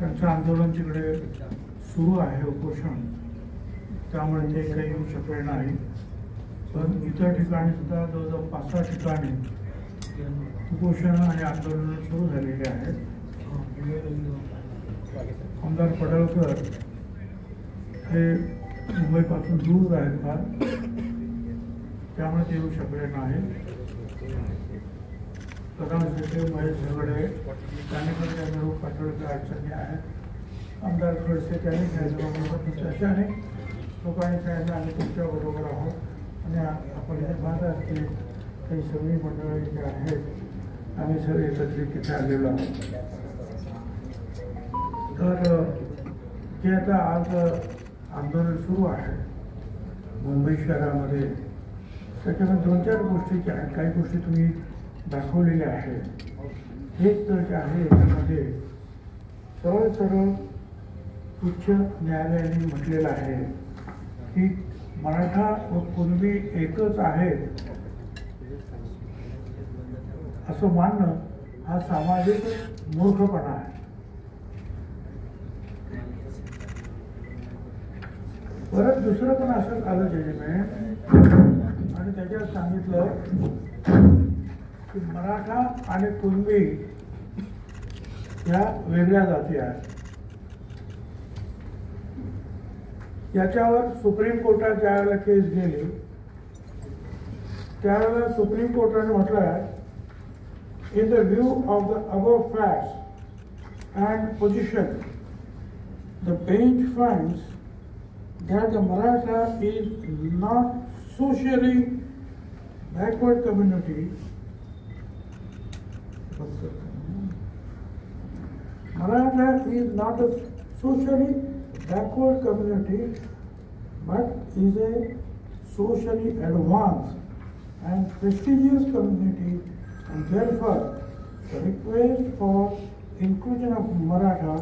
त्यांचं आंदोलन तिकडे सुरू आहे, उपोषण, त्यामुळे ते काही येऊ शकले नाही. पण इतर ठिकाणी सुद्धा जवळजवळ 5-6 ठिकाणी उपोषणं आणि आंदोलनं सुरू झालेली आहेत. आमदार पडळकर हे मुंबईपासून दूर आहेत फार, त्यामुळे ते येऊ शकले नाही. प्रधान सचिव महेश झगडे त्यांनी पण त्या निरोप पाठवण्याच्या अडचणी आहेत. आमदार खडसे त्यांनी सांगितलं अशा अनेक लोकांनी सांगितलं आम्ही तुमच्याबरोबर आहोत आणि आपण इथे पाहत असतील काही सगळी मंडळी जी आहेत आम्ही सगळे एकत्रित तिथे आलेलो आहोत. तर जे आता आज आंदोलन सुरू आहे मुंबई शहरामध्ये, त्याच्यामध्ये 2-4 गोष्टी ज्या आहेत, काही गोष्टी तुम्ही दाखवलेल्या आहेत. एक तर जे आहे याच्यामध्ये सरळ उच्च न्यायालयाने म्हटलेलं आहे की मराठा व कुणबी एकच आहेत असं मानणं हा सामाजिक मूर्खपणा आहे. परत दुसरं पण असंच आलं जजमेंट आणि त्याच्यात सांगितलं की मराठा आणि कुणबी ह्या वेगळ्या जाती आहेत. याच्यावर सुप्रीम कोर्टात ज्यावेळेला केस गेली त्यावेळेला सुप्रीम कोर्टाने म्हटलं आहे, in the view of the above facts and position the bench finds that the Maratha is not socially backward community. Maratha is not a socially backward community, but is a socially advanced and prestigious community, and therefore the request for inclusion of Maratha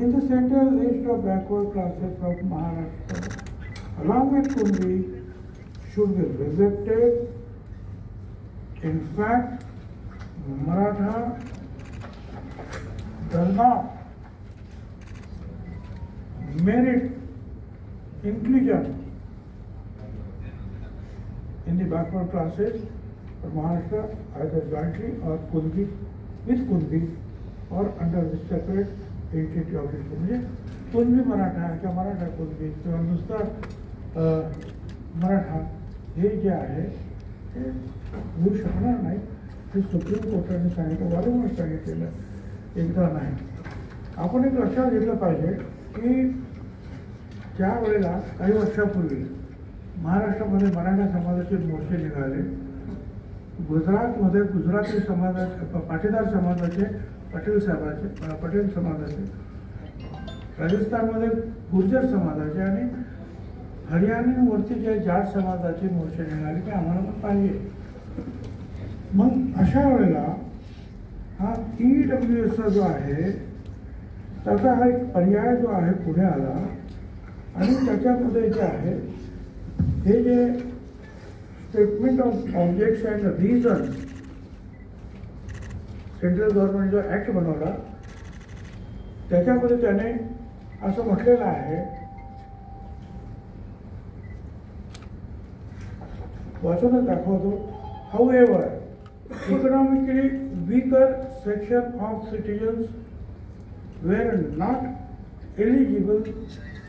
in the central list of backward classes of Maharashtra, along with Kundi, should be rejected. In fact, Maratha does not merit inclusion in the backward classes of Maharashtra, either jointly or Kundi, with Kundi, or under the separate entity office. म्हणजे कुणबी मराठा किंवा मराठा कुणबी किंवा नुसता मराठा हे जे आहे ते होऊ शकणार नाही. हे सुप्रीम कोर्टाने सांगितलं, वारंवार सांगितलेलं, एकदा नाही. आपण एक लक्षात घेतलं पाहिजे की ज्या वेळेला काही वर्षापूर्वी महाराष्ट्रामध्ये मराठा समाजाचे मोर्चे निघाले, गुजरातमध्ये गुजराती समाजाचे, पाटीदार समाजाचे, पटेल समाजाचे, राजस्थानमध्ये गुर्जर समाजाचे आणि हरियाणावरती जे जाट समाजाचे मोर्चे निघाले ते आम्हाला पण पाहिजे. मग अशा वेळेला हा EWS जो आहे त्याचा हा एक पर्याय जो आहे पुढे आला आणि त्याच्यामध्ये जे आहे हे जे statement of objects and reason central government जो ॲक्ट बनवला त्याच्यामध्ये त्याने असं म्हटलेलं आहे, वाचूनच दाखवतो. However economically weaker section of citizens were not eligible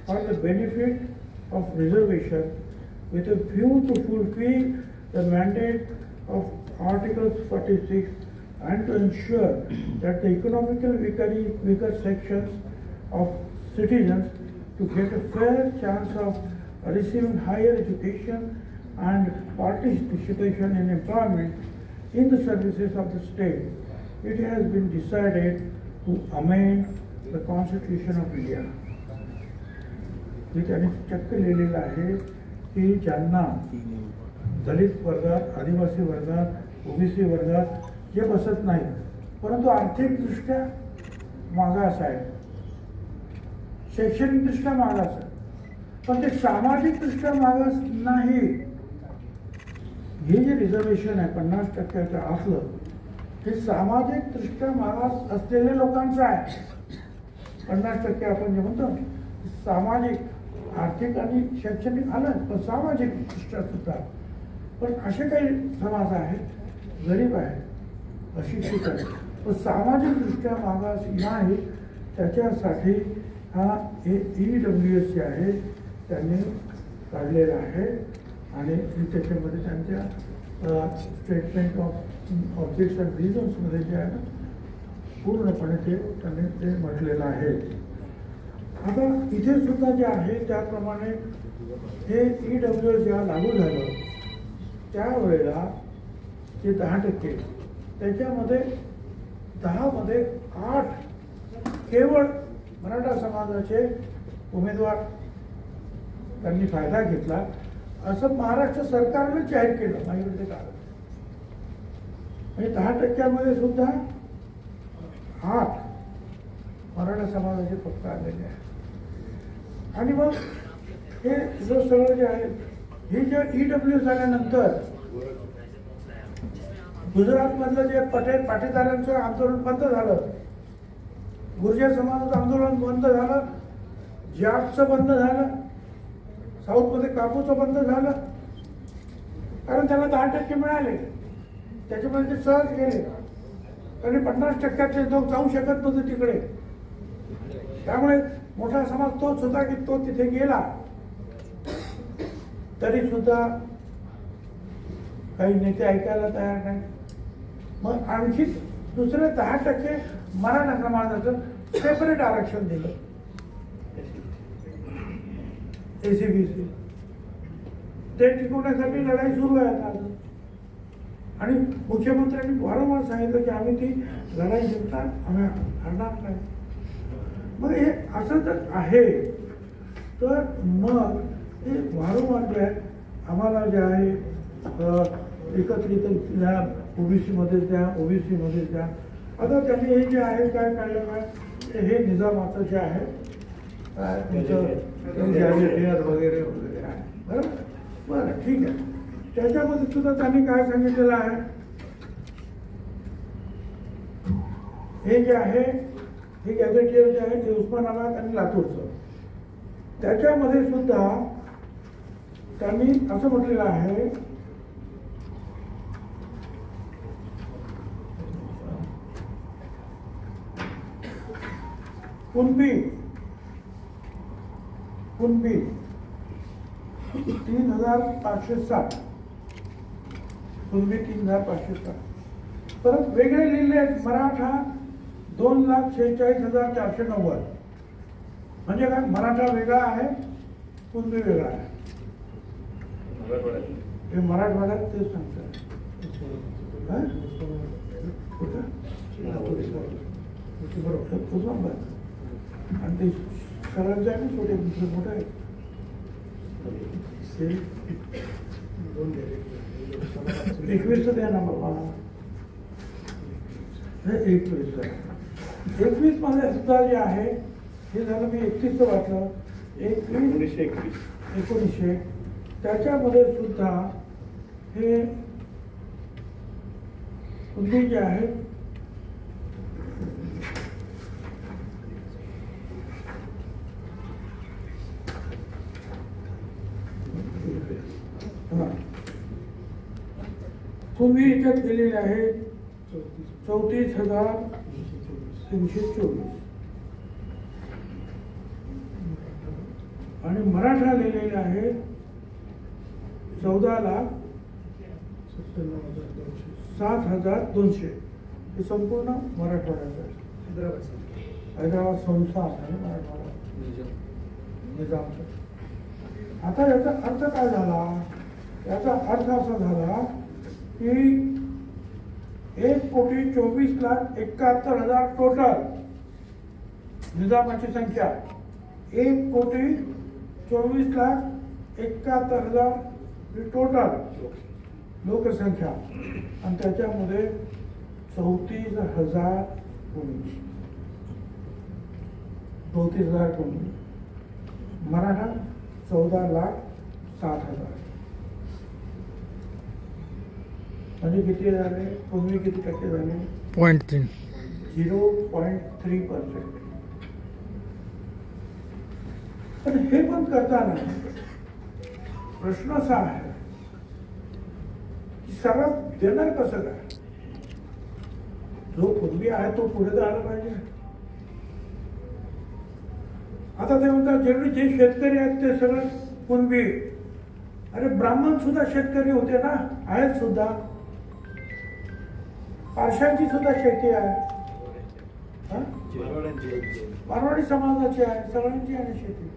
for the benefit of reservation with a view to fulfill the mandate of Article 46 and to ensure that the economically weaker sections of citizens to get a fair chance of receiving higher education and participation in employment in the services of the state, it has been decided to amend the Constitution of India. जे त्यांनी चक्क लिहिलेलं आहे की ज्यांना दलित वर्गात, आदिवासी वर्गात, OBC वर्गात जे बसत नाही परंतु आर्थिकदृष्ट्या मागास आहे, शैक्षणिकदृष्ट्या मागास आहे, पण ते सामाजिकदृष्ट्या मागास नाही. हे जे रिझर्वेशन आहे 50% आतलं हे सामाजिकदृष्ट्या मागास असलेल्या लोकांचं आहे. 50% आपण जे म्हणतो सामाजिक, आर्थिक आणि शैक्षणिक आलं, पण सामाजिक दृष्ट्या सुद्धा. पण असे काही समाज आहेत, गरीब आहेत, अशिक्षित आहेत, पण सामाजिकदृष्ट्या मागास नाही. त्याच्यासाठी हा EWS जे आहे त्यांनी काढलेला आहे आणि त्याच्यामध्ये त्यांच्या स्टेटमेंट ऑफ ऑब्जेक्ट्स अँड रिझन्समध्ये जे आहे ना पूर्णपणे त्यांनी ते म्हटलेलं आहे. आता इथे सुद्धा जे आहे त्याप्रमाणे हे EWS जेव्हा लागू झालं त्यावेळेला जे 10% त्याच्यामध्ये 10मध्ये 8 केवळ मराठा समाजाचे उमेदवार त्यांनी फायदा घेतला असं महाराष्ट्र सरकारने जाहीर केलं माझ्याकडे कागद. म्हणजे 10%मध्ये सुद्धा 8 मराठा समाजाचे फक्त आलेले आहेत. आणि मग हे जो सगळं जे आहे हे जे EWS झाल्यानंतर गुजरातमधलं जे पाटीदारांचं आंदोलन बंद झालं, गुर्जर समाजाचं आंदोलन बंद झालं, जाटचं बंद झालं, साऊथमध्ये कापूचं बंद झालं, कारण त्याला 10% मिळाले. त्याच्यामध्ये ते सहज गेले, कारण 50%चे लोक जाऊ शकत नव्हते तिकडे. त्यामुळे मोठा समाज तोच होता की तो तिथे गेला. तरी सुद्धा काही नेते ऐकायला तयार नाही. मग आणखी दुसरे 10% मराठा समाजाचं सेपरेट आरक्षण दिलं, ACBC. ते टिकवण्यासाठी लढाई सुरू आहे आता. आणि मुख्यमंत्र्यांनी वारंवार सांगितलं की आम्ही ती लढाई जिंकणार, आम्ही हरणार नाही. मग हे असं जर आहे तर मग हे वारंवार जे आहे आम्हाला जे आहे एकत्रित द्या, OBC मध्ये द्या, OBC मध्ये द्या. आता त्यांनी हे जे आहे काय काढलं काय हे निजामाचं जे आहे काय तुमचं वगैरे वगैरे आहे. बरं बरं ठीक आहे. त्याच्यामध्ये सुद्धा त्यांनी काय सांगितलेलं आहे, हे जे आहे हे गॅझेटियर जे आहे ते उस्मानाबाद आणि लातूरचं. त्याच्यामध्ये सुद्धा त्यांनी असं म्हटलेलं आहे कुणबी 3560, कुणबी 3560. परत वेगळे लिहिले आहेत मराठा 2,46,490. म्हणजे काय, मराठा वेगळा आहे, कुणबी वेगळा आहे. हे मराठवाड्यात तेच सांगतात. बरोबर. आणि ते सगळ्यांचं आहे ना, छोटे दुसरं मोठं आहे. 21 द्या ना बाबा. 21 मध्ये सुद्धा जे आहे हे झालं, मी 31 वाटलं, 1921 त्याच्यामध्ये सुद्धा हे कुणबी जे आहे कुणबी याच्यात दिलेले आहे 34,324 आणि मराठा लिहिलेले आहे 14,07,200. हे संपूर्ण मराठवाड्याचं आहे. हैदराबाद संस्थान आहे मराठवाडा निजामचं. आता याचा अर्थ काय झाला, याचा अर्थ असा झाला की 1,24,71,000 टोटल निजामाची संख्या, 1,24,71,000 ही टोटल लोकसंख्या. आणि त्याच्यामध्ये 34,000 कुणबी, 34,000 कुणबी. मराठा 14,07,000. म्हणजे किती झाले, कुणबी किती टक्के झाले, 0.3. 0.3%. पण हे पण करताना प्रश्न असा आहे की सर्वात देणार कसं काय? जो पूर्वी आहे तो पुढे जायला पाहिजे. आता ते म्हणतात जेवढे जे शेतकरी आहेत ते सगळे कुणबी. अरे ब्राह्मण सुद्धा शेतकरी होते ना, आहेत सुद्धा. पारशांची सुद्धा शेती आहे, मारवाडी समाजाची आहे, सगळ्यांची आहे शेती.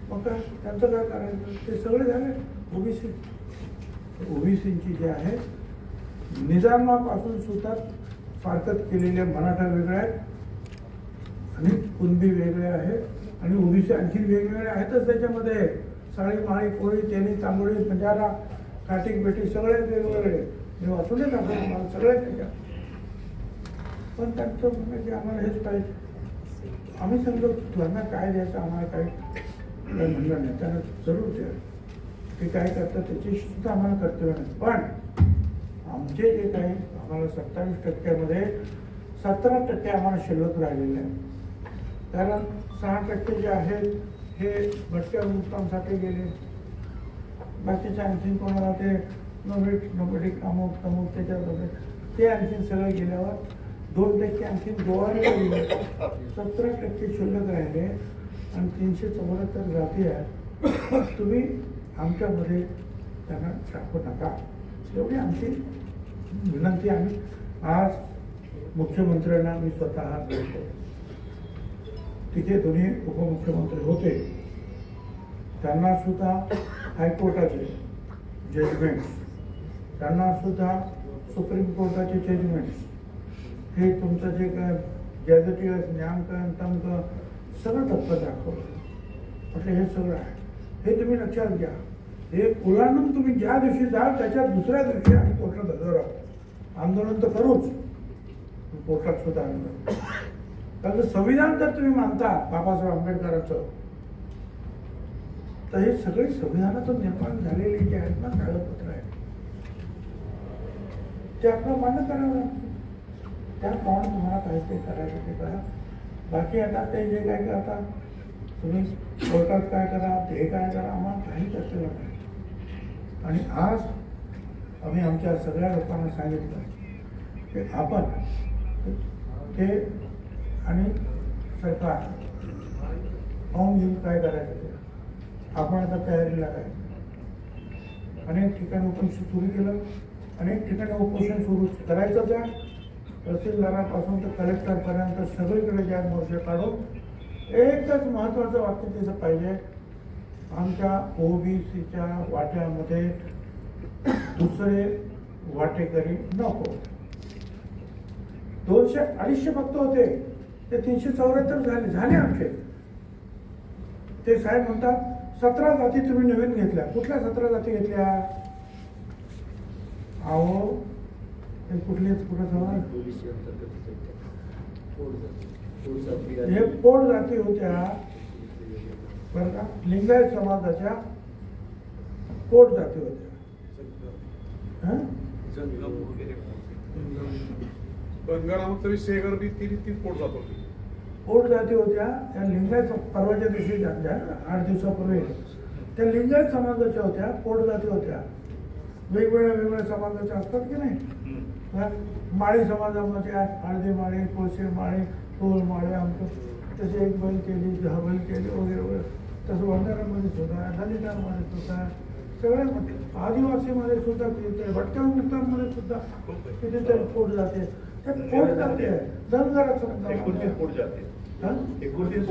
मग काय त्यांचं काय करायचं? ते सगळे झाले ओबीसी. ओबीसीची जे आहे निजामापासून सुद्धा फारकत केलेले मराठा वेगळे आहेत आणि कुणबी वेगळे आहेत आणि ओबीसी आणखी वेगवेगळे आहेतच त्याच्यामध्ये. साळी माळी कोळी तेली तांबोळी बंजारा काटिक बेटी सगळे वेगवेगळे. मी वाचून येत मला सगळे त्याच्यात. पण त्यांचं म्हणणं की आम्हाला हेच पाहिजे. आम्ही सांगतो त्यांना काय द्यायचं, आम्हाला काय म्हणलं नाही. त्यांना जरूर द्या, ते काय करतात त्याची सुद्धा आम्हाला कर्तव्य नाही. पण आमचे जे काही आम्हाला 27% 17% आम्हाला शिल्लक राहिलेले आहे. कारण 6% जे आहेत हे भटक्या मुक्तांसाठी गेले. बाकीचे आणखीन कोणाला ते नोबेटिक अमुक तमुक त्याच्यामध्ये ते आणखीन सगळे गेल्यावर 2% आणखीन गोवारीला गेले. 17% शिल्लक राहिले आणि 374 जाती आहेत. तुम्ही आमच्यामध्ये त्यांना टाकू नका, एवढी आमची विनंती. आम्ही आज मुख्यमंत्र्यांना मी स्वतः भेटतो. तिथे दोन्ही उपमुख्यमंत्री होते. त्यांना सुद्धा हायकोर्टाचे जजमेंट्स, त्यांना सुद्धा सुप्रीम कोर्टाचे जजमेंट्स, हे तुमचं जे काय गॅझेटियर्स न्यायांकन तंक सगळं तत्पर दाखवलं. म्हटलं हे सगळं आहे, हे तुम्ही लक्षात घ्या. हे ओलांडून तुम्ही ज्या दिवशी जाल त्याच्या दुसऱ्या दिवशी आम्ही कोर्टात हजर आहोत. आंदोलन तर करूच, कोर्टात सुद्धा आंदोलन. कारण संविधान तर तुम्ही मानता बाबासाहेब आंबेडकरांचं, तर हे सगळे संविधानातून निर्माण झालेले जे आहेत ना कागदपत्र आहेत ते आपलं मान्य करावं लागतं. त्याप्रमाणे तुम्हाला काही ते करायचं ते करा. बाकी आता ते जे काय करता तुम्ही कोर्टात काय करा, ते काय करा, आम्हाला काही कर्तव्य नाही. आणि आज आम्ही आमच्या सगळ्या लोकांना सांगितलं की आपण ते आणि सरकार पाहून घेऊन काय करायचं ते आपण आता तयारीला आहे. अनेक ठिकाणी उपोषण सुरू केलं, अनेक ठिकाणी उपोषण सुरू करायचं. त्या तहसीलदारापासून तर कलेक्टरपर्यंत सगळीकडे ज्या मोर्चे काढून एकच महत्त्वाचं वाक्य तिथं पाहिजे, आमच्या ओबीसीच्या वाट्यामध्ये दुसरे वाटेकरी नको. 200-250 फक्त होते, ते 374 झाले आमचे. ते साहेब म्हणतात 17 जाती तुम्ही नवीन घेतल्या. कुठल्या 17 जाती घेतल्या? अहो ते कुठलेच कुठं जवळ हे पोट जाती होत्या बरं का, लिंगायत समाजाच्या पोट जाती होत्या. पोट जाती होत्या त्या लिंगायत परवाच्या दिवशी 8 दिवसापूर्वी त्या लिंगायत समाजाच्या होत्या, पोट जाती होत्या. वेगवेगळ्या समाजाच्या असतात की नाही. माळी समाजामध्ये हळदी माळी, कोळसे माळी, टोल माळे, आमचं तसे एक बैल केली, 10 बैल केली वगैरे वगैरे. तसं वंजारामध्ये सुद्धा, दलितांमध्ये सुद्धा, सगळ्यामध्ये, आदिवासीमध्ये सुद्धा, तिथे भटक्या मुक्तांमध्ये सुद्धा कितीतरी पोट जाते. ते पोट जाते धनगराचं 29 पोट जाते, 29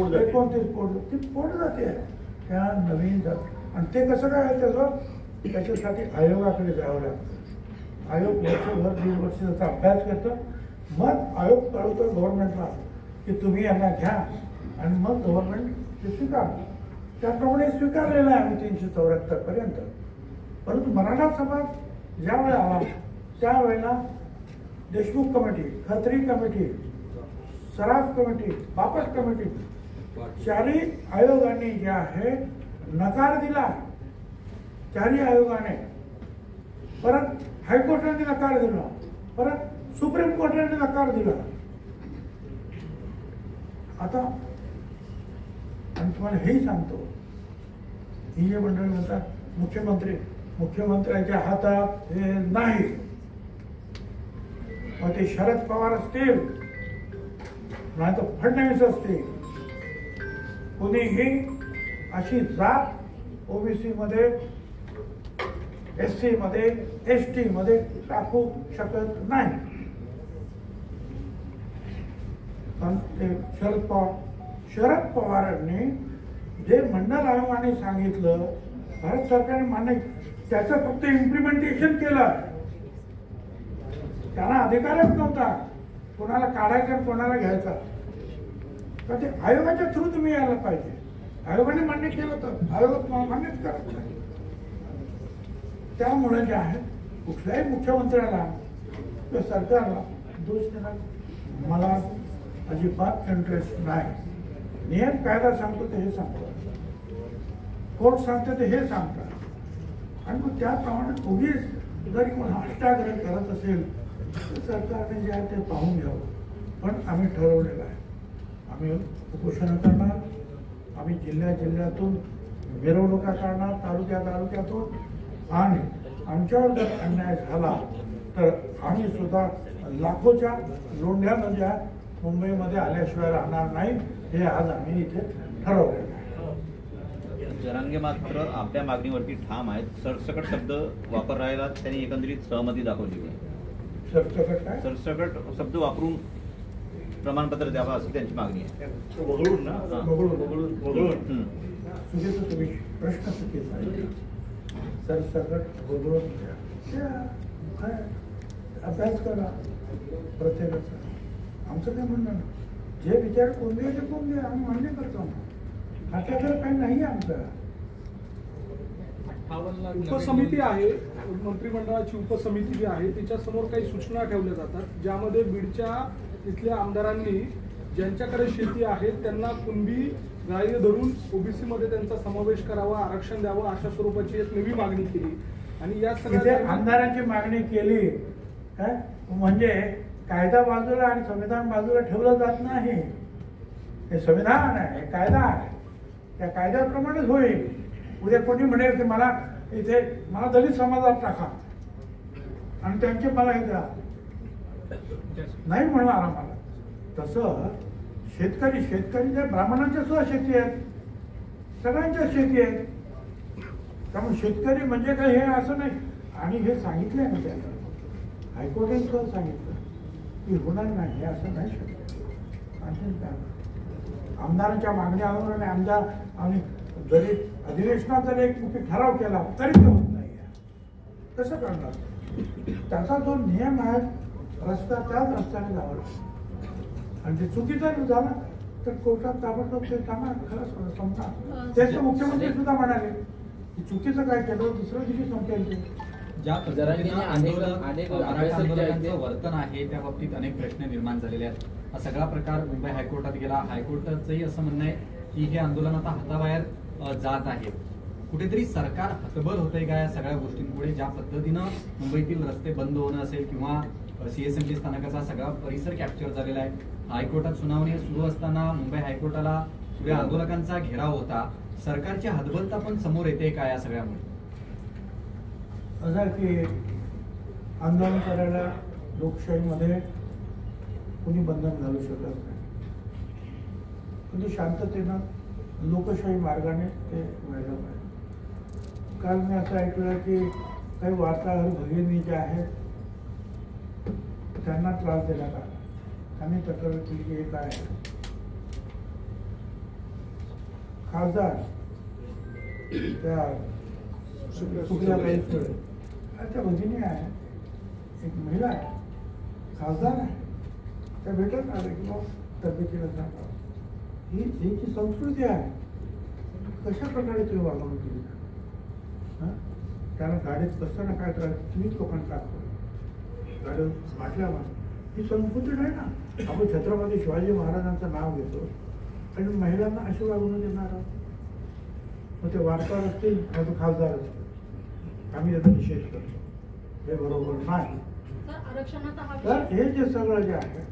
पोट ती पोट जाते त्या नवीन जात. आणि ते कसं काय आहे त्याचं, त्याच्यासाठी आयोगाकडे जावं लागतं. आयोग वर्षभर 1.5 वर्ष त्याचा अभ्यास करतं, मग आयोग कळवतो गव्हर्नमेंटला की तुम्ही यांना घ्या आणि मग गव्हर्नमेंट ते स्वीकारतं. त्याप्रमाणे स्वीकारलेलं आहे आम्ही 374 पर्यंत. परंतु मराठा समाज ज्यावेळेला आला त्यावेळेला देशमुख कमिटी, खत्री कमिटी, सराफ कमिटी, बापट कमिटी, चारही आयोगाने जे आहे नकार दिला. चारही आयोगाने, परत हायकोर्टाने नकार दिला, परत सुप्रीम कोर्टाने नकार दिला. आता आणि तुम्हाला हेही सांगतो, ही जे मंडळी म्हणतात मुख्यमंत्र्याच्या हातात हे नाही, मग ते शरद पवार असतील नाही तर फडणवीस असतील, कुणीही अशी जात ओबीसी मध्ये, SC मध्ये, ST मध्ये टाकू शकत नाही. पण ते शरद पवारांनी जे मंडल आयोगाने सांगितलं, भारत सरकारने मान्य, त्याचं फक्त इम्प्लिमेंटेशन केलं. त्यांना अधिकारच नव्हता कोणाला काढायचा कोणाला घ्यायचा. तर ते आयोगाच्या थ्रू तुम्ही यायला पाहिजे. आयोगाने मान्य केलं तर आयोग मान्यच करत नाही. त्यामुळे जे आहे कुठल्याही मुख्यमंत्र्याला किंवा सरकारला दोष देणार मला अजिबात इंटरेस्ट नाही. नियम कायदा सांगतो ते हे सांगतो, कोर्ट सांगते ते हे सांगतात, आणि मग त्याप्रमाणे पोलीस जरी कोण अष्टाग्रह करत असेल तर सरकारने जे आहे ते पाहून घ्यावं. पण आम्ही ठरवलेलं आहे, आम्ही उपोषण करणार, आम्ही जिल्ह्यातून मिरवणुका काढणार, तालुक्यातून, आणि आमच्यावर जर अन्याय झाला तर आम्ही सुद्धा लाखोच्या लोंढ्या नद्या मुंबईमध्ये आल्याशिवाय राहणार नाही. हे आज आम्ही इथे ठरवलेलं आहे. जरांगे मात्र आपल्या मागणीवरती ठाम आहेत. सरसकट शब्द वापरायला त्यांनी एकंदरीत सहमती दाखवली आहे. सरसकट काय? सरसकट शब्द वापरून प्रमाणपत्र द्यावं अशी त्यांची मागणी आहे. चुकीचं तुम्ही प्रश्न चुकीचा आहे. सरसकट वगळून द्या, अभ्यास करा प्रत्येकाचा. आमचं काय म्हणणं नाही, जे विचार कोण द्या ते कोण द्या, आम्ही मान्य करतो. हाताकडे काही नाही आमचं. उपसमिती आहे, मंत्रिमंडळाची उपसमिती जी आहे तिच्यासमोर काही सूचना ठेवल्या जातात, ज्यामध्ये बीडच्या तिथल्या आमदारांनी ज्यांच्याकडे शेती आहे त्यांना कुणबी ग्राह्य धरून ओबीसी मध्ये त्यांचा समावेश करावा, आरक्षण द्यावं, अशा स्वरूपाची एक नवी मागणी केली. आणि या सगळ्या आमदारांची मागणी केली म्हणजे कायदा बाजूला आणि संविधान बाजूला ठेवलं जात नाही. हे संविधान आहे, कायदा आहे, त्या कायद्याप्रमाणेच होईल. उद्या कोणी म्हणेल की मला दलित समाजात टाका आणि त्यांचे मला हे द्या, नाही म्हणणार आम्हाला. तसं शेतकरी ज्या ब्राह्मणांच्या सुद्धा शेती आहेत, सगळ्यांच्या शेती आहेत. त्यामुळे शेतकरी म्हणजे काय हे असं नाही. आणि हे सांगितलंय ना त्यांना, हायकोर्टाने सुद्धा सांगितलं की होणार नाही, हे असं नाही शकत. आणि आमदारांच्या मागण्यावर आणि जरी अधिवेशनात जर एक मुख्य ठराव केला तरी ते होत नाही. कसं करणार? त्याचा जो नियम आहे रस्ता त्याच रस्त्याने जावं. आणि ते चुकीचं झालं तर कोर्टात ताबडतोब ते कामा खरंच संपणार. तेच तर मुख्यमंत्री सुद्धा म्हणाले की चुकीचं काय केलं दुसऱ्या दिवशी संपेल ते. ज्या पद्धतीने आंदोलकांचं वर्तन आहे त्या बाबतीत अनेक प्रश्न निर्माण झालेले आहेत. हा सगळा प्रकार मुंबई हायकोर्टात गेला. हायकोर्टाचंही असं म्हणणं आहे की हे आंदोलन आता हाताबाहेर जात आहे. कुठेतरी सरकार हतबल होतंय का या सगळ्या गोष्टींमुळे? ज्या पद्धतीनं मुंबईतील रस्ते बंद होणं असेल किंवा CSMT स्थानकाचा सगळा परिसर कॅप्चर झालेला आहे. हायकोर्टात सुनावणी सुरू असताना मुंबई हायकोर्टाला पुढे आंदोलकांचा घेराव होता. सरकारची हतबलता पण समोर येते का या सगळ्यामुळे? असं की आंदोलन करायला लोकशाहीमध्ये कुणी बंधन घालू शकत नाही. म्हणजे शांततेनं लोकशाही मार्गाने ते व्हायला पाहिजे. काल मी असं ऐकलं की काही वार्ताहर भगिनी जे आहेत त्यांना त्रास देण्यात आला. त्यांनी तक्रार केली की हे काय खासदार त्या सुप्रियाताई सुळे त्या भगिनी आहे, एक महिला आहे, खासदार आहे, त्या भेटत आले की मग तब्येतीला सांगा. ही जी संस्कृती आहे कशा प्रकारे तुम्ही वागवणूक केली? त्याला गाडीत बसताना काय त्रास तुम्हीच लोकांना टाकतो, गाडीवर वाटल्यावर ही संस्कृती नाही ना. आपण छत्रपती शिवाजी महाराजांचं नाव घेतो आणि महिलांना अशी वागवणूक देणार आहोत. मग ते वार्ताहर असतील तो खासदार असतील, आम्ही त्याचा निषेध करतो. हे बरोबर नाही. तर हे जे सगळं जे आहे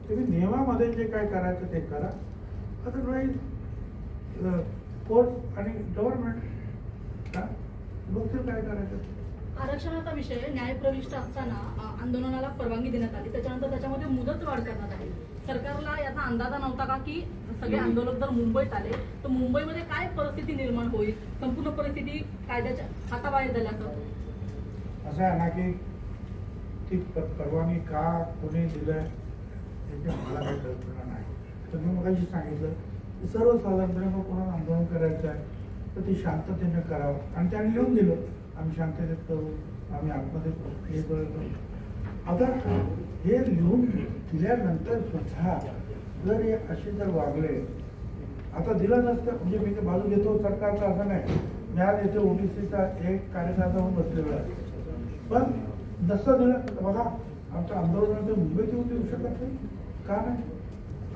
तुम्ही नियमामध्ये जे काय करायचं ते करा. अदरवाईज कोर्ट आणि गव्हर्नमेंट बघतील काय करायचं. आरक्षणाचा विषय न्यायप्रविष्ट असताना आंदोलनाला परवानगी देण्यात आली, त्याच्यानंतर त्याच्यामध्ये मुदतवाढ करण्यात आली. सरकारला याचा अंदाजा नव्हता का की सगळे आंदोलक जर मुंबईत आले तर मुंबईमध्ये काय परिस्थिती निर्माण होईल, संपूर्ण परिस्थिती कायद्याच्या हाताबाहेर झाल्याचं. असं आहे ना की ती परवानगी का कोणी दिलं याची मला काही कल्पना नाही. तर मी मगाशी सांगितलं की सर्वसाधारणपणे मग कोणाला आंदोलन करायचं आहे तर ते शांततेने करावं आणि त्याने लिहून दिलं आम्ही शांततेत करू, आम्ही आतमध्ये हे करू. आता हे लिहून दिल्यानंतर सुद्धा जर हे असे जर वागले, आता दिलं नसतं म्हणजे मी ते बाजू घेतो सरकारचा असं नाही. मी आज येथे ओबीसीचा एक कार्यकर्ता होऊन बसलेला आहे, पण नसतं दिलं तर बघा आमचं आंदोलन मुंबईत येऊ शकत नाही का नाही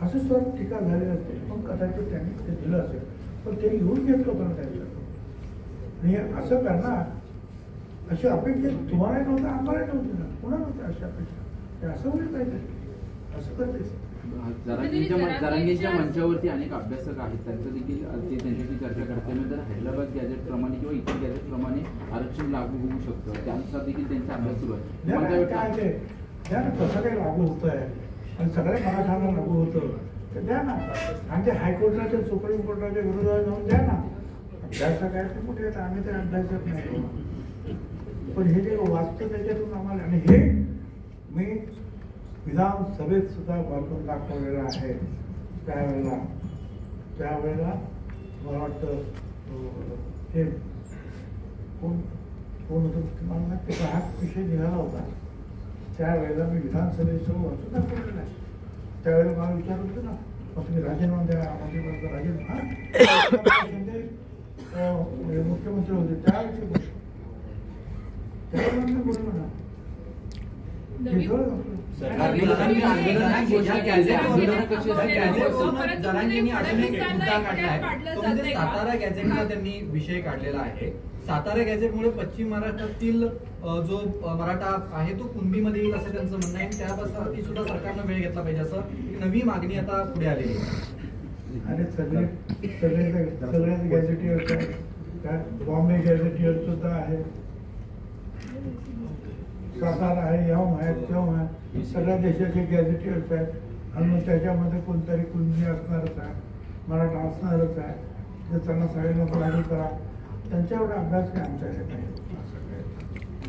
असे स्वरूप टीका झाली असते. पण कदाचित त्यांनी ते दिलं असेल पण ते लिहून घेतलं होतं ना त्यांचं. आणि असं करणार अशी अपेक्षा तुम्हाला नव्हतं, आम्हाला नव्हती ना, कुणा नव्हतं अशी अपेक्षा. ते असं होईल पाहिजे, असं करतेच. जरांगीच्या मंचावरती अनेक अभ्यासक आहेत, त्यांचं देखील ते त्यांच्याशी चर्चा करताना हैदराबाद गॅझेट प्रमाणे किंवा इतर गॅझेट प्रमाणे आरक्षण लागू होऊ शकतं त्यानुसार देखील त्यांचा अभ्यास सुरू आहे. काय ते द्या ना, कसं काही लागू होत आहे आणि सगळ्या मराठ्यांना लागू होतं तर द्या ना. आणि ते हायकोर्टाच्या सुप्रीम कोर्टाच्या विरोधात जाऊन द्या ना. अभ्यास काय ते कुठे येतं, आम्ही ते अभ्यासच नाही. पण हे जे वाचतं त्याच्यातून आम्हाला, आणि हे मी विधानसभेत सुद्धा वाचून दाखवलेलं आहे. त्यावेळेला मला वाटतं हे कोण होतं मला ना त्याचा हा विषय निघाला होता. त्यावेळेला मी विधानसभेसह वाचून दाखवलेलं आहे. त्यावेळेला मला विचार होतो ना मग तुम्ही राजीनामा द्या, राजीनामा शिंदे मुख्यमंत्री होते त्यावेळेची गोष्ट. त्यावेळेला बोलू म्हणा सातारा गॅझेटचा त्यांनी विषय काढलेला आहे. सातारा गॅझेटमुळे पश्चिम महाराष्ट्रातील जो मराठा आहे तो कुणबीमध्ये येईल असं त्यांचं म्हणणं आहे. त्यापासून सुद्धा सरकारनं वेळ घेतला पाहिजे असं नवी मागणी आता पुढे आलेली आहे. आणि सगळेच गॅझेटियर्स आहेत, बॉम्बे गॅझेटियर सुद्धा आहे, सातारा आहे, यवम आहे, तेव्हा आहे, सगळ्या देशाचे गॅझेटियर्स आहेत. आणि मग त्याच्यामध्ये कोणतरी कुणबी असणारच आहे, मराठा असणारच आहे. जर त्यांना सगळ्यांना लागू करा, त्यांच्यावर अभ्यास काय आमच्याकडे नाही.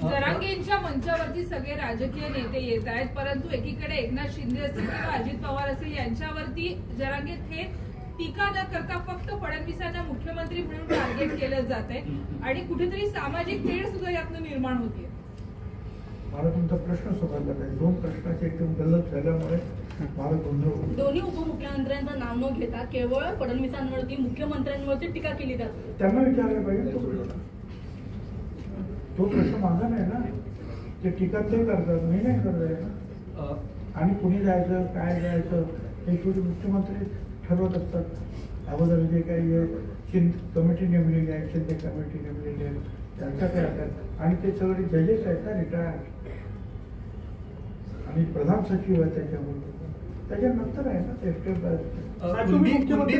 जरांगेंच्या मंचावरती सगळे राजकीय नेते येत आहेत, परंतु एकीकडे एकनाथ शिंदे असतील किंवा अजित पवार असतील यांच्यावरती जरांगे थेट टीका न करता फक्त फडणवीसांना मुख्यमंत्री म्हणून टार्गेट केलं जात आहे आणि कुठेतरी सामाजिक तेढ सुद्धा यातनं निर्माण होते. मला तुमचा प्रश्न समजला नाही. दोन प्रश्नाचे एकदम गल्लत झाल्यामुळे मला गोंधळ होतो. दोन्ही उपमुख्यमंत्र्यांचं नाव न घेता केवळ फडणवीसांवरती मुख्यमंत्र्यांवरती टीका केली जाते. त्यांना विचारलं पाहिजे तो प्रश्न माझा नाही ना. ते टीका ते करतात, मी नाही करत ना. आणि कुणी जायचं काय जायचं हे शेवटी मुख्यमंत्री ठरवत असतात. अगोदर जे काही कमिटी नेमलेली आहे, शिंदे कमिटी नेमलेली आहे, त्यांच्या काय असतात. आणि ते सगळे जजेस आहेत ना रिटायर्ड, आणि प्रधान सचिव आहे त्याच्यामध्ये. त्याच्यानंतर आहे ना ते स्टेप बाय स्टेप. तुम्ही मुख्यमंत्री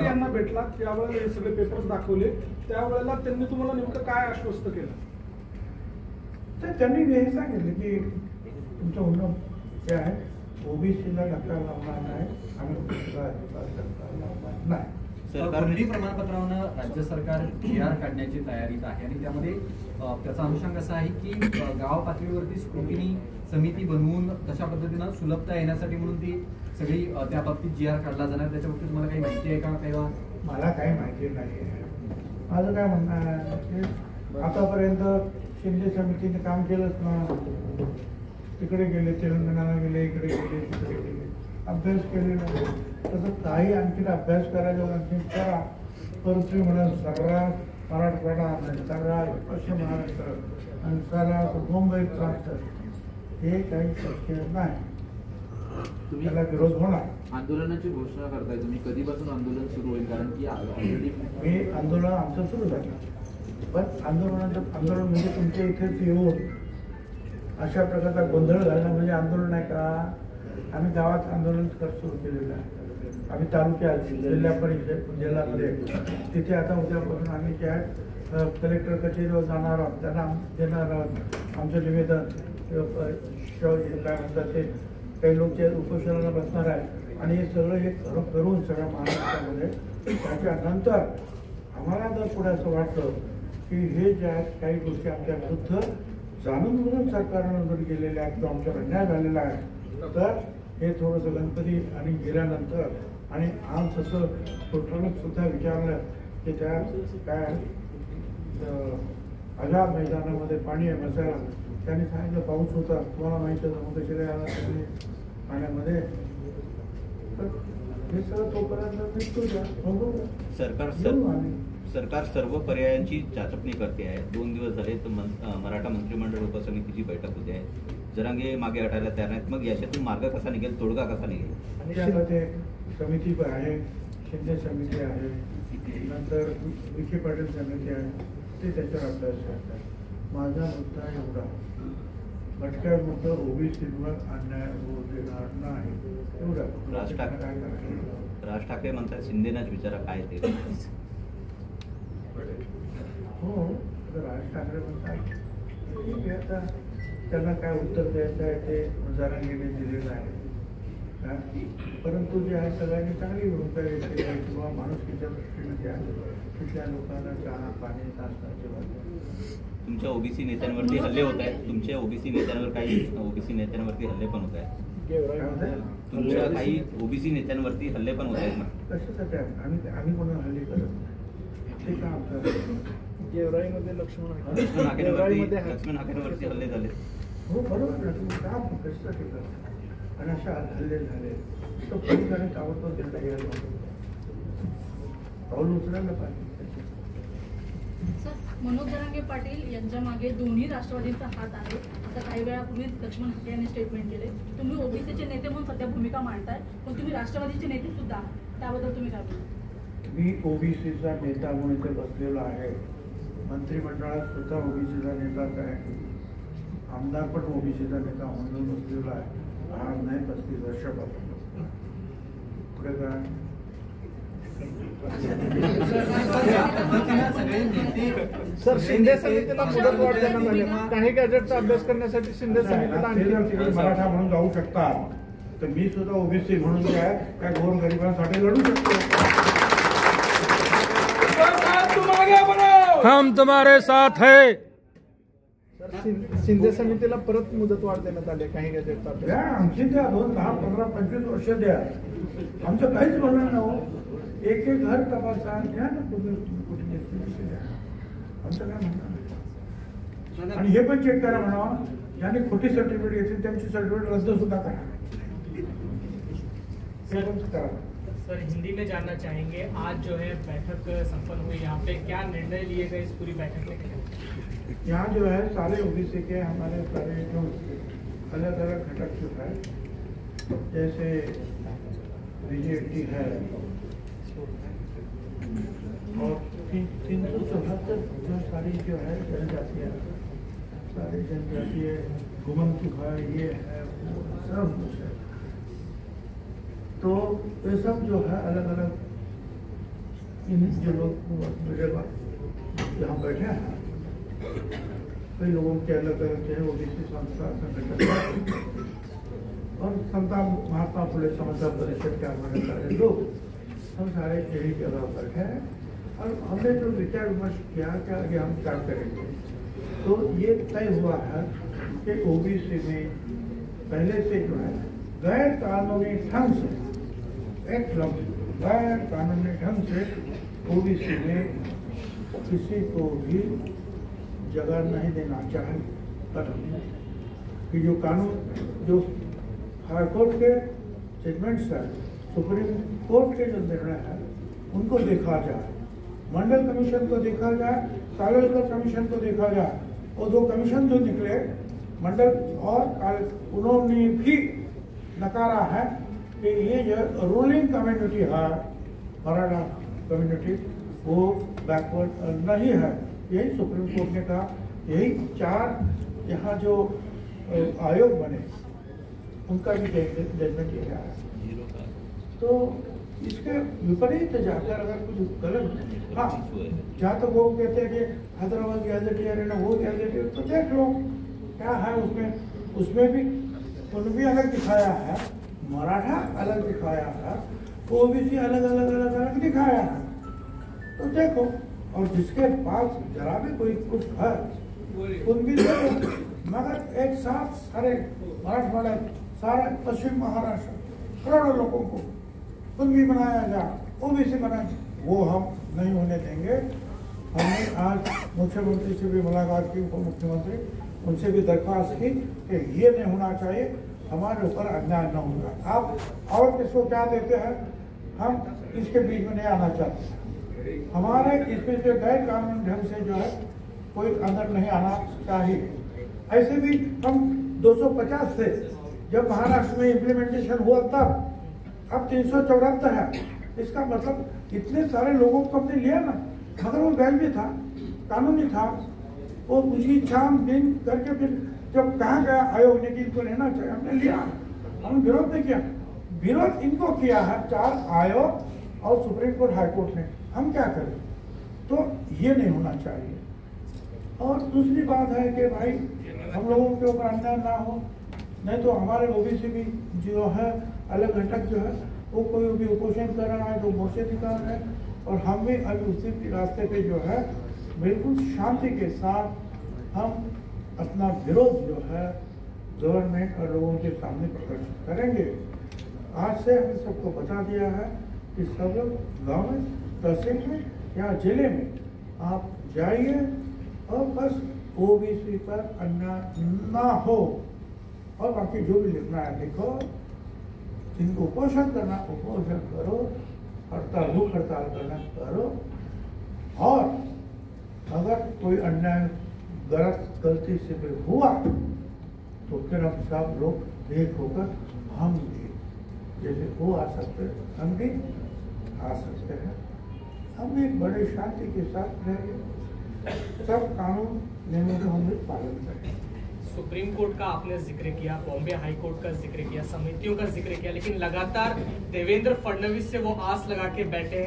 यांना भेटला त्यावेळेला हे सगळे पेपर्स दाखवले, त्यावेळेला त्यांनी तुम्हाला नेमकं काय आश्वस्त केलं? तर त्यांनी हे सांगितलं की तुमचं म्हणणं जे आहे ओबीसीला धक्का लावणार नाही, आम्ही नाही. कुणबी प्रमाणपत्रावरून राज्य सरकार जी.आर. काढण्याची तयारीत आहे आणि त्यामध्ये त्याचा अनुषंग असा आहे की गाव पातळीवरती स्क्रुटिनी समिती बनवून तशा पद्धतीनं सुलभता येण्यासाठी म्हणून ती सगळी त्या बाबतीत जी.आर. काढला जाणार. त्याच्या बाबतीत तुम्हाला काही माहिती आहे का? तेव्हा मला काही माहिती नाही. माझं काय म्हणणं आहे, आतापर्यंत शिंदे समितीने काम केलंच ना. तिकडे गेले, तेलंगणाला गेले, इकडे गेले, तिकडे गेले, अभ्यास केलेला. तसं काही आणखी अभ्यास करायचा आणखी करा. परंतु म्हणा सर्रास मराठवाडा, सर्रास पश्चिम महाराष्ट्र आणि सर्रास मुंबई प्रांत हे काही शक्य नाही. त्याला विरोध होणार. आंदोलनाची घोषणा करताय तुम्ही, कधीपासून आंदोलन सुरू होईल? कारण की ऑलरेडी मी आंदोलन आमचं सुरू झालं, पण आंदोलन म्हणजे तुमच्या इथेच येऊन अशा प्रकारचा गोंधळ झाला म्हणजे आंदोलन आहे का? आम्ही गावात आंदोलन सुरू केलेलं आहे. आम्ही तालुक्यात जिल्हा परिषद जिल्ह्यामध्ये तिथे आता उद्यापासून आम्ही त्या कलेक्टर कचेरीवर जाणार आहोत, त्यांना देणार आहोत आमचं निवेदन. काय म्हणतात ते काही लोक जे उपोषणाला बसणार आहे आणि हे सगळं हे करून सगळ्या महाराष्ट्रामध्ये त्याच्यानंतर आम्हाला जर पुढे असं वाटतं की हे ज्या काही गोष्टी आमच्या विरुद्ध जाणून बुजून सरकारनं जर गेलेल्या आहेत किंवा आमच्यावर अन्याय झालेला आहे तर हे थोडंसं गणपती आणि गेल्यानंतर आणि आज तसं टोटलच सुद्धा विचारलं की त्या काय आझाद मैदानामध्ये पाणी आहे बसायला, त्यांनी सांगितलं पाऊस होता, तुम्हाला माहिती होतं मग कशी आला त्यांनी पाण्यामध्ये. तर हे सगळं तोपर्यंत निघतो सरकार सर्व पर्यायांची चाचपणी करते आहे. 2 दिवस झाले तर मराठा मंत्रिमंडळ उपसमितीची बैठक होते आहे. जरांगे मागे हटायला तयार नाहीत. मग याच्यातून मार्ग कसा निघेल, तोडगा कसा निघेल? आणि त्याला ते समिती पण आहे, शिंदे समिती आहे, नंतर विखे पाटील समिती आहे, ते त्याच्यावर अभ्यास करतात. माझा मुद्दा एवढा भटक्या मुद्दा ओबीसीवर अन्याय होऊ देणार नाही एवढा. राज ठाकरे म्हणतात शिंदेनाच विचारा काय ते. हो, राज ठाकरे म्हणतात ठीक आहे, आता त्यांना काय उत्तर द्यायचं आहे ते जरांगेने दिलेलं आहे. परंतु जे आहे सगळ्यांनी चांगली भूमिका घेतली आहे किंवा माणुसकीच्या दृष्टीने जे आहे तिथल्या लोकांना चहा पाणी नाश्त्याची बाजू. तुमच्या ओबीसी नेत्यांवरती हल्ले होत आहेत. तुमच्या ओबीसी नेत्यांवर काही ओबीसी नेत्यांवरती हल्ले पण होत आहेत. तुमच्या काही ओबीसी नेत्यांवरती हल्ले पण होत आहेत ना? कशासाठी आम्ही कोणाला हल्ले करत नाही, ते का आमचं गेवराईमध्ये लक्ष्मण हाकेंवरती हल्ले झाले. हो बरोबर ना, तुम्ही काम कशासाठी करता आणि अशा हल्ले झाले तर पोलिसांनी ताबडतोब त्यांना घ्यायला पाऊल उचलायला पाहिजे. सर, मनोज जरांगे पाटील यांच्या मागे दोन्ही राष्ट्रवादींचा हात आहे. आता काही वेळापूर्वी लक्ष्मण हाके यांनी स्टेटमेंट केले. तुम्ही ओबीसीचे नेते म्हणून सध्या भूमिका मांडताय, पण तुम्ही राष्ट्रवादीचे नेते सुद्धा आहात, त्याबद्दल तुम्ही काय बोलता? मी ओबीसीचा नेता म्हणून इथे बसलेलो आहे. मंत्रिमंडळात सुद्धा ओबीसीचा नेताच आहे. आमदार पण ओबीसीचा नेता म्हणून बसलेला आहे. आज नाही 35 वर्षापासून. पुढे काय सर, शिंदे समितीला मुदतवाढ देण्यात आली. काही गॅजेटचा अभ्यास करण्यासाठी शिंदे समितीला आणखी मराठा म्हणून जाऊ शकता, तर मी सुद्धा ओबीसी म्हणून काय त्या गोरगरिबांसाठी लढू शकतो. हम तुम्हारे साथ है. शिंदे समितीला परत मुदतवाढ देण्यात आली. काही गॅजेटचा अभ्यास द्या, आणखी द्या, 2, 10, 15, 25 वर्ष द्या. आमचं काहीच म्हणणं ना हो. एक घर तपासा, द्या ना तुम्ही कुठे घेतली द्या. आमचं काय म्हणणं. आणि हे पण चेक करा म्हणा, ज्यांनी खोटी सर्टिफिकेट घेतली त्यांची सर्टिफिकेट रद्द सुद्धा करा. हे पण करा. सर, हिंदी में जानना चाहेंगे, आज जो है बैठक संपन्न हुई, यहाँ पे क्या निर्णय लिए गए इस पूरी बैठक में? यहाँ जो है सारे ओबीसी के हमारे सारे जो अलग अलग घटक जो है, जैसे बीजेपी है और 374 जो सारी जो है जनजातियाँ, सारी जनजातीय घुमंतु है, ये है वो सब कुछ है. तो ये सब जो है अलग अलग इन जो लोग मेरे यहाँ बैठे हैं, कई लोगों के अलग अलग है ओबीसी संस्था संगठन और संता महात्मा फुले समता परिषद के हमारे सारे लोग हम सारे यही जगह पर हैं. और हमने जो विचार विमर्श किया कि आगे हम क्या करेंगे, तो ये तय हुआ है कि ओबीसी में पहले से जो है गैर कानूनी ढंग से एक लफ्ज गैर कानूनी ढंग से ओबीसी में किसी को भी जगह नहीं देना चाहिए. पर कि जो कानून जो हाईकोर्ट के स्टेटमेंट्स है, सुप्रीम कोर्ट के जो निर्णय है, उनको देखा जाए, मंडल कमीशन को देखा जाए, कालेलकर कमीशन को देखा जाए. और 2 कमीशन जो निकले मंडल और उन्होंने भी नकारा है कि ये जो रूलिंग कम्युनिटी है मराठा कम्युनिटी वो बैकवर्ड नहीं है. यही सुप्रीम कोर्ट ने कहा. यही 4 यहाँ जो आयोग बने उनका भी जजमेंट ये है. तो इसके विपरीत जाकर अगर कुछ गलत, हाँ जहाँ तक वो कहते हैं कि हैदराबाद गैजेटियर है ना वो गैजेटियर, तो देख लो क्या है उसमें भी कुणबी अलग दिखाया है, मराठा अलग दिखाया है, ओबीसी अलग अलग अलग अलग दिखाया है, तो देखो। और जिसके पास जरा भी कोई कुछ है कुणबी देखो, मगर एक साथ सारे मराठवाड़ा सारे पश्चिम महाराष्ट्र करोड़ों लोगों को कुणबी बनाया जाए, ओबीसी बनाया, वो हम नहीं होने देंगे। हमने आज मुख्यमंत्री से भी मुलाकात की, उप मुख्यमंत्री, उनसे भी दरख्वास्त की कि ये नहीं होना चाहिए, हमारे ऊपर अन्याय न होगा। आप और किसको क्या देते हैं, हम इसके बीच में नहीं आना चाहते। हमारे इसमें जो गैर कानूनी ढंग से जो है कोई अंदर नहीं आना चाहिए। ऐसे भी हम 250 थे जब महाराष्ट्र में इम्प्लीमेंटेशन हुआ तब, अब 374 है। इसका मतलब इतने सारे लोगों को हमने लिया ना, मगर वो गैर भी था, कानूनी था, वो उसकी छानबीन करके फिर जब कहा गया आयोग ने कि इनको लेना चाहिए, हमने लिया, हमने विरोध नहीं किया। विरोध इनको किया है 4 आयोग और सुप्रीम कोर्ट हाई कोर्ट ने, हम क्या करें? तो ये नहीं होना चाहिए। और दूसरी बात है कि भाई हम लोगों के ऊपर अन्याय ना हो, नहीं तो हमारे ओबीसी भी जो है अलग घटक जो है वो कोई भी उपोषण कर रहा है, जो मोर्चे दिखा रहा है, और हम भी अभी उसी रास्ते पे जो है बिल्कुल शांति के साथ हम अपना विरोध जो है गवर्नमेंट और लोगों के सामने प्रदर्शित करेंगे। आज से हमने सबको बता दिया है कि सब लोग गाँव में, तहसील में या जिले में आप जाइए और बस ओबीसी पर अन्याय ना हो, और बाकी जो भी लिखना है लिखो, जिनको उपोषण करना उपोषण करो, हड़ताल भूख हड़ताल करना करो, और अगर कोई अन्याय गलती से भी हुआ तो फिर हम सब लोग एक होकर हम भी, जैसे वो आ सकते हैं हम भी आ सकते हैं, हम भी बड़े शांति के साथ रहेंगे, सब कानून नियमों का हम पालन करेंगे। सुप्रीम कोर्ट का आपने जिक्र किया, बॉम्बे हाई कोर्ट का जिक्र किया, समितियों का जिक्र किया, लेकिन लगातार देवेंद्र फडणवीस से वो आस लगा के बैठे हैं